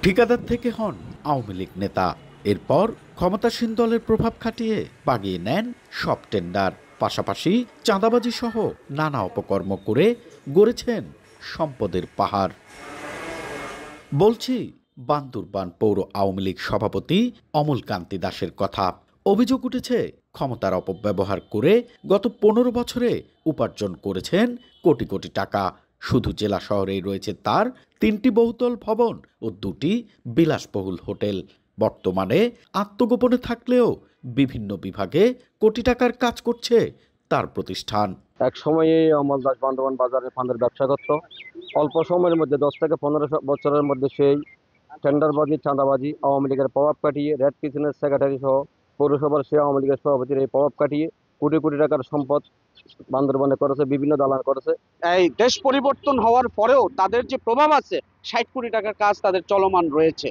ঠিকাদার থেকে হন আওয়ামী লীগ নেতা, এরপর ক্ষমতাসীন দলের প্রভাব খাটিয়ে বাগিয়ে নেন সব টেন্ডার, পাশাপাশি চাঁদাবাজি সহ নানা অপকর্ম করে গড়েছেন সম্পদের পাহাড়। বলছি বান্দরবান পৌর আওয়ামী লীগ সভাপতি অমল কান্তি দাসের কথা। অভিযোগ উঠেছে ক্ষমতার অপব্যবহার করে গত ১৫ বছরে উপার্জন করেছেন কোটি কোটি টাকা। শুধু জেলা শহরেই রয়েছে তার ৩টি বহুতল ভবন ও ২টি বিলাসবহুল হোটেল। বর্তমানে আত্মগোপনে থাকলেও বিভিন্ন বিভাগে কোটি টাকার কাজ করছে তার প্রতিষ্ঠান। এক সময়ে অমল দাস বান্দরবান বাজারে ফান্ডের ব্যবসা করত। অল্প সময়ের মধ্যে 10 থেকে 15 বছরের মধ্যে সেই টেন্ডারবাজি, চাঁদাবাজি, আওয়ামী লীগের প্রভাব কাটিয়ে রেড কিচেনের সেক্রেটারি সহ পৌরসভার সে আওয়ামী লীগের সভাপতির এই প্রভাব কাটিয়ে কোটি কোটি টাকার সম্পদ বান্দরবানে করেছে, বিভিন্ন দালান করেছে। এই দেশ পরিবর্তন হওয়ার পরেও তাদের যে প্রভাব আছে, 60 কোটি টাকার কাজ তাদের চলমান রয়েছে।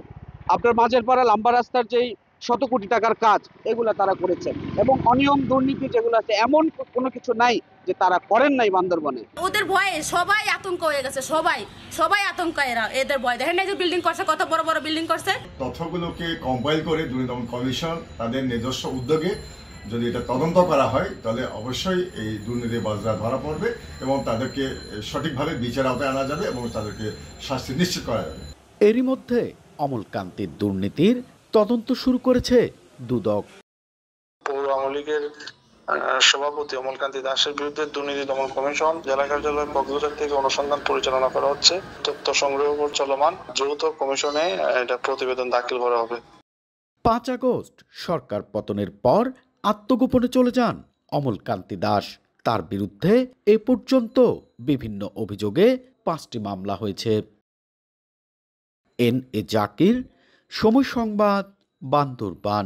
আপনার মাঝের পাড়া লম্বা রাস্তার যেই 100 কোটি টাকার কাজ, এগুলা তারা করেছেন। এবং অনিয়ম দুর্নীতি যেগুলো আছে, এমন কোনো কিছু নাই যে তারা করেন নাই বান্দরবনে। ওদের ভয়ে সবাই আতঙ্ক হয়ে গেছে, সবাই আতঙ্ক। এদের ভয় দেখেন না যে বিল্ডিং করছে, কত বড় বড় বিল্ডিং করছে। তথ্যগুলোকে কম্পাইল করে দুর্নীতি দমন কমিশন তাদের নিজস্ব উদ্যোগে যদি এটা তদন্ত করা হয়, তাহলে অবশ্যই এই দুর্নীতিবাজরা ধরা পড়বে এবং তাদেরকে সঠিকভাবে বিচার আওতায় আনা যাবে এবং তাদেরকে শাস্তি নিশ্চিত করা যাবে। এরই মধ্যে অমল কান্তির দুর্নীতির তদন্ত শুরু করেছে দুদক। পৌর আওয়ামী লীগের সভাপতি অমল কান্তি দাসের বিরুদ্ধে দুর্নীতি দমন কমিশন জেলা কার্যালয় কক্সবাজার থেকে অনুসন্ধান পরিচালনা করা হচ্ছে। তথ্য সংগ্রহ চলমান, দ্রুত কমিশনে এটা প্রতিবেদন দাখিল করা হবে। ৫ আগস্ট সরকার পতনের পর আত্মগোপনে চলে যান অমল কান্তি দাস। তার বিরুদ্ধে এ পর্যন্ত বিভিন্ন অভিযোগে 5টি মামলা হয়েছে। এন এ জাকির, সময় সংবাদ, বান্দরবান।